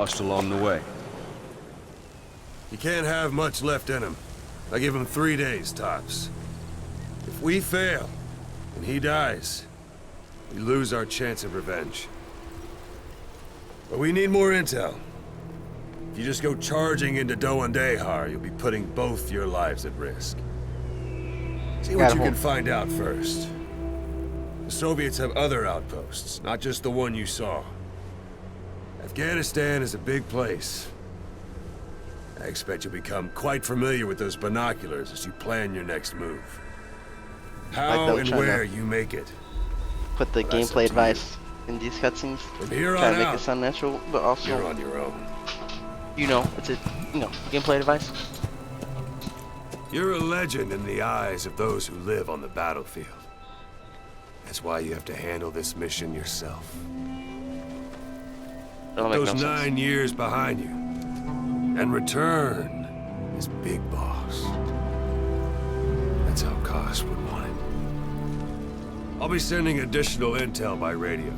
lost along the way. He can't have much left in him. I give him 3 days, tops. If we fail, and he dies, we lose our chance of revenge. But we need more intel. If you just go charging into Doan Dehar, you'll be putting both your lives at risk. See what you can find out first. The Soviets have other outposts, not just the one you saw. Afghanistan is a big place. I expect you'll become quite familiar with those binoculars as you plan your next move. How and where you make it. Put the gameplay advice in these cutscenes. From here Try on to make out, it sound natural, but also you're on your own. you know, it's a gameplay advice. You're a legend in the eyes of those who live on the battlefield. That's why you have to handle this mission yourself. That'll make Those no 9 sense. years behind you. And return as Big Boss. That's how Koss would want it. I'll be sending additional intel by radio.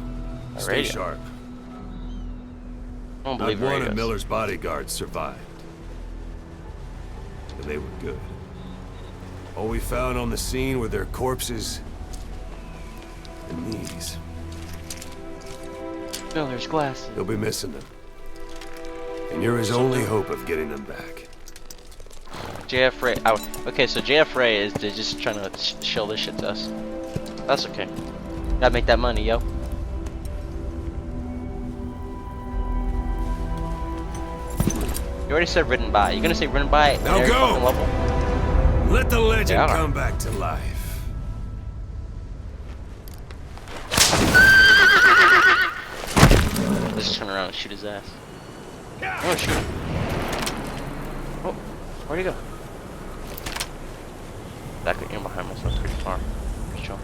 Stay radio? sharp. I don't Not believe one of radios. Miller's bodyguards survived. And they were good. All we found on the scene were their corpses and these. No, there's glasses. You'll be missing them. And you're his only hope of getting them back. JF Ray. Okay, so JF Ray is they're just trying to shill this shit to us. That's okay. Gotta make that money, yo. You already said written by. You gonna say written by? Now every go! fucking level? Let the legend Yeah. come back to life. Just turn around and shoot his ass. Oh, shoot. Oh, where'd he go? Back in behind me, so it's pretty far. Pretty chill.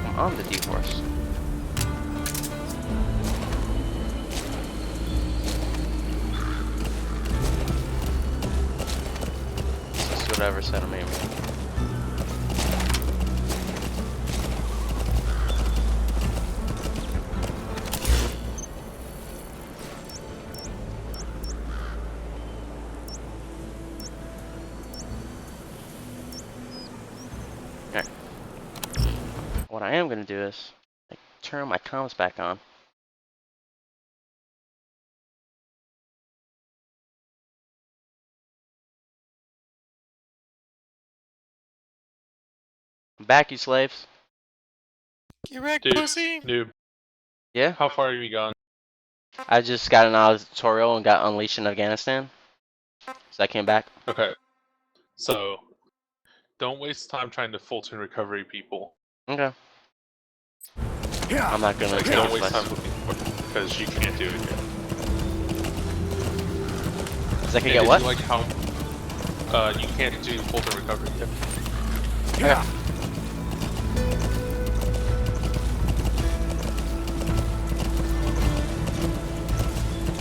I'm on the D-Force. It's whatever set of aiming. Alright. What I am gonna do is like, turn my comms back on. I'm back, you slaves. Get wrecked, Dude, pussy! noob, Yeah? how far have you gone? I just got an out of the tutorial and got unleashed in Afghanistan. So I came back. Okay. So, don't waste time trying to Fulton recovery people. Okay. I'm not gonna Like, take don't it waste less. time looking for it, because you can't do it here. Cause I can And get did what? you like how, you can't do Fulton recovery yet. Yeah.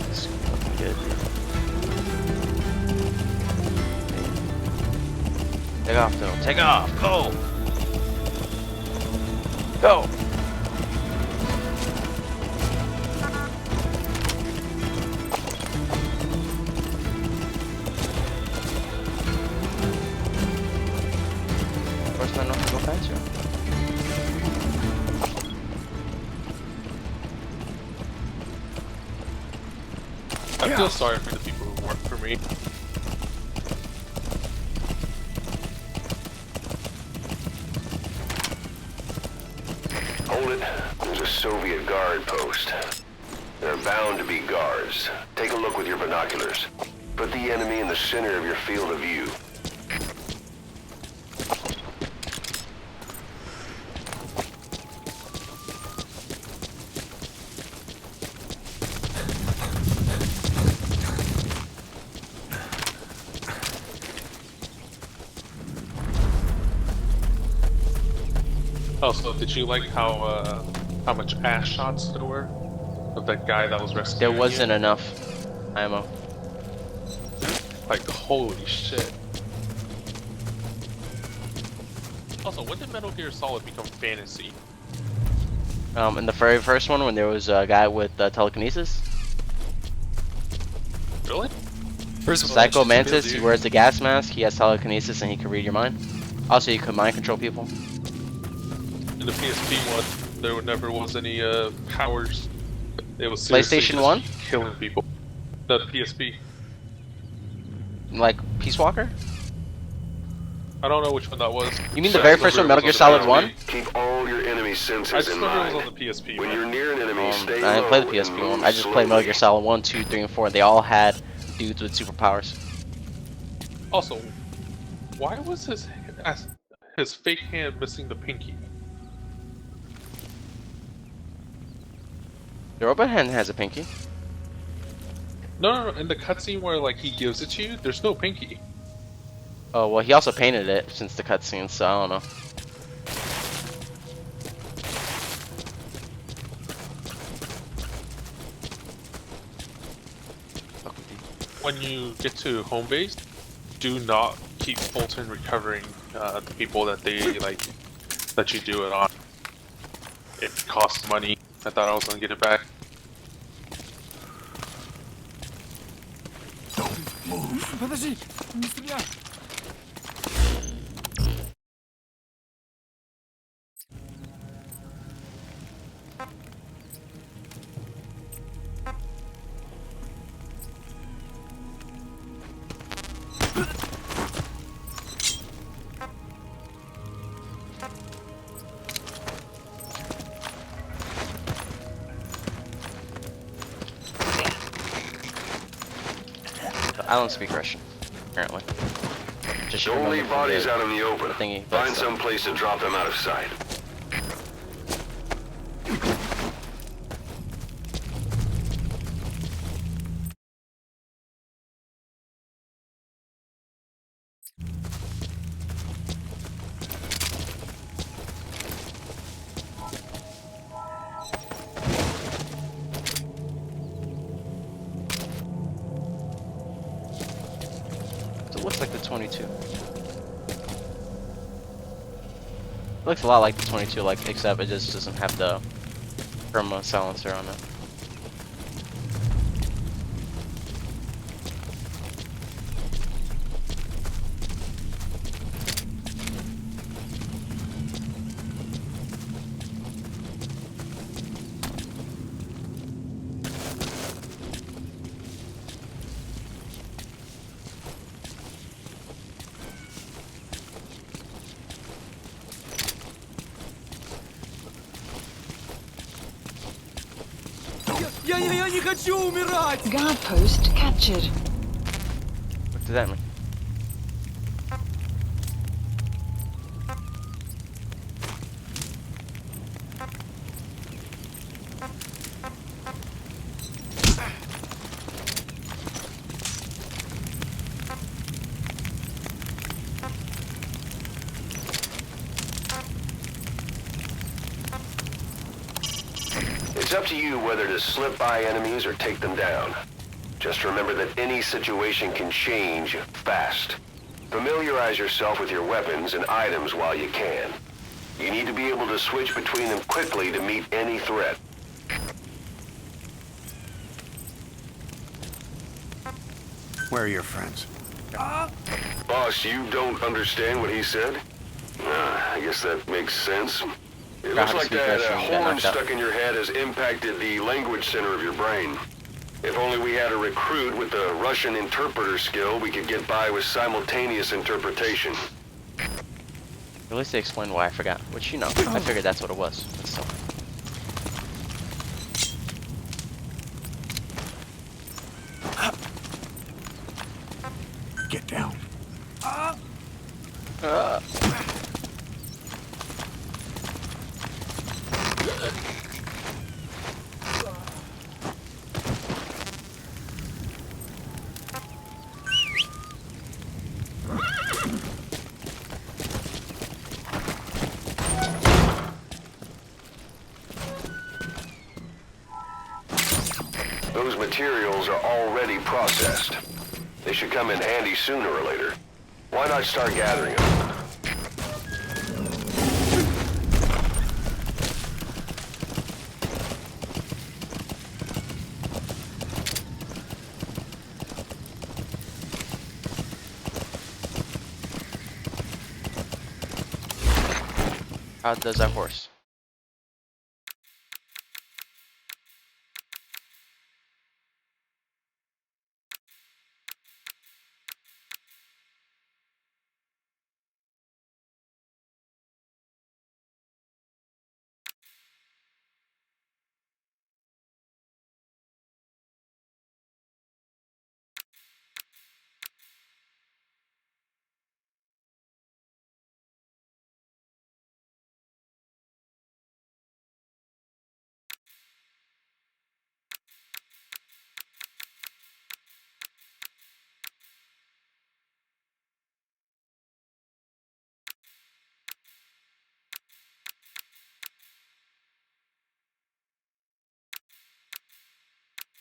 It's looking good, dude. Take off, though. Take off. Go. Go. Of course, I know how to go faster. I feel sorry for the people who work for me. Hold it. There's a Soviet guard post. There are bound to be guards. Take a look with your binoculars. Put the enemy in the center of your field of view. Also, did you like how much ass shots there were of that guy that was rescued? There wasn't enough ammo. Like, holy shit. Also, when did Metal Gear Solid become fantasy? In the very first one, when there was a guy with telekinesis, Really? First of all, Psycho that's just a Mantis, build, he dude. wears the gas mask, he has telekinesis, and he can read your mind. Also, he could mind control people. In the PSP one, there never was any powers. It was seriously PlayStation just 1? killing people. The PSP. Like Peace Walker? I don't know which one that was. You mean the very first one, Metal Gear Solid 1? Keep all your enemy I senses just in remember it mind. was on the PSP. When man. you're near an enemy, stay I didn't play the low PSP and one. move I just played Metal Gear slowly. Solid 1, 2, 3, and 4. They all had dudes with superpowers. Also, why was his fake hand missing the pinky? The robot hand has a pinky. No. In the cutscene where like he gives it to you, there's no pinky. Oh, well, he also painted it since the cutscene, so I don't know. When you get to home base, do not keep Fulton recovering the people that they like that you do it on. It costs money. I thought I was gonna get it back. Подожди, не стреляй! I don't speak Russian, apparently. Just Don't leave remember bodies the- out in the open. the thingy, but Find still. some place to drop them out of sight. It looks like the 22. It looks a lot like the 22, like except it just doesn't have the Chroma silencer on it. Я не хочу умирать! Guard post captured. What does that mean? It's up to you whether to slip by enemies or take them down. Just remember that any situation can change fast. Familiarize yourself with your weapons and items while you can. You need to be able to switch between them quickly to meet any threat. Where are your friends? Boss, you don't understand what he said? I guess that makes sense. It Forgot looks how to like speak that Russian, you got horn knocked out. stuck in your head has impacted the language center of your brain. If only we had a recruit with the Russian interpreter skill, we could get by with simultaneous interpretation. At least they explained why I forgot, which you know, I figured that's what it was. But still. Get down. those materials are already processed. They should come in handy sooner or later. Why not start gathering them? How does that horse?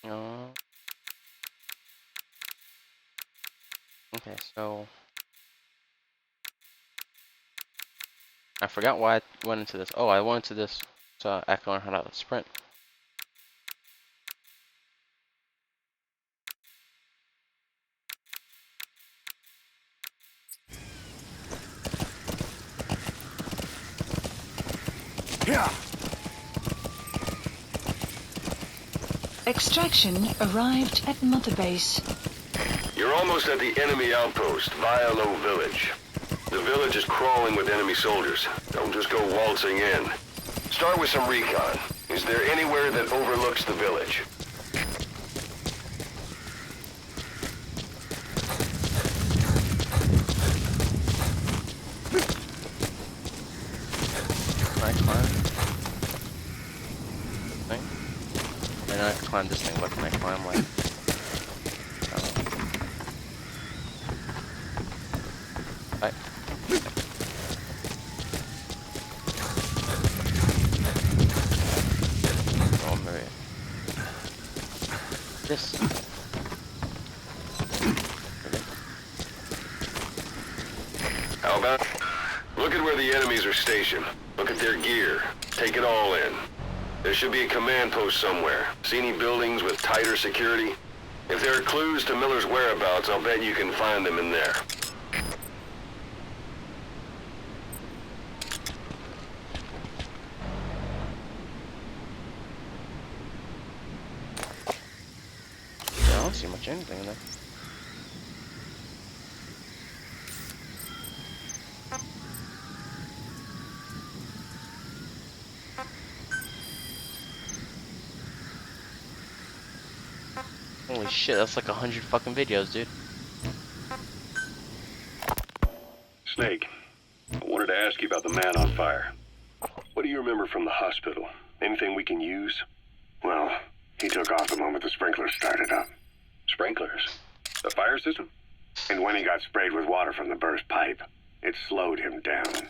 No. Okay, so I forgot why I went into this. Oh, I went into this so I can learn how to sprint. Yeah. Extraction arrived at Mother Base. You're almost at the enemy outpost, Vialo Village. The village is crawling with enemy soldiers. Don't just go waltzing in. Start with some recon. Is there anywhere that overlooks the village? Can I climb? Thing? I know I can climb this thing, but can I climb like? I don't know. Oh, maybe. This. How about? Look at where the enemies are stationed. Look at their gear. Take it all in. There should be a command post somewhere. See any buildings with tighter security? If there are clues to Miller's whereabouts, I'll bet you can find them in there. Yeah, I don't see much anything in there. Holy shit, that's like 100 fucking videos, dude. Snake, I wanted to ask you about the man on fire. What do you remember from the hospital? Anything we can use? Well, he took off the moment the sprinklers started up. Sprinklers? The fire system? And when he got sprayed with water from the burst pipe, it slowed him down.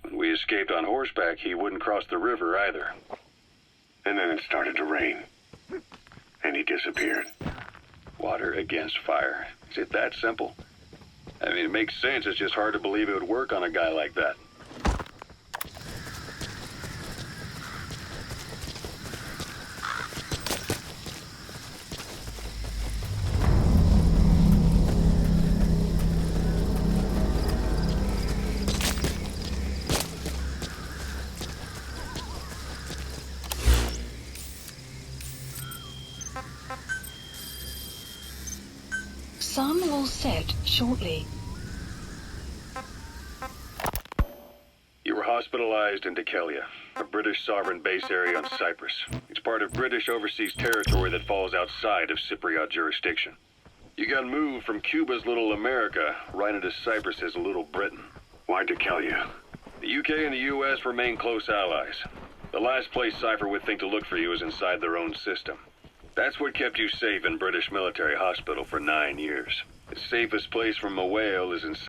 When we escaped on horseback, he wouldn't cross the river either. And then it started to rain. And he disappeared. Water against fire. Is it that simple? I mean, it makes sense. It's just hard to believe it would work on a guy like that. Sun will set shortly. You were hospitalized in Dekelia, a British sovereign base area on Cyprus. It's part of British overseas territory that falls outside of Cypriot jurisdiction. You got moved from Cuba's Little America right into Cyprus's Little Britain. Why Dekelia? The UK and the US remain close allies. The last place Cypher would think to look for you is inside their own system. That's what kept you safe in British military hospital for 9 years. The safest place from a whale is inside.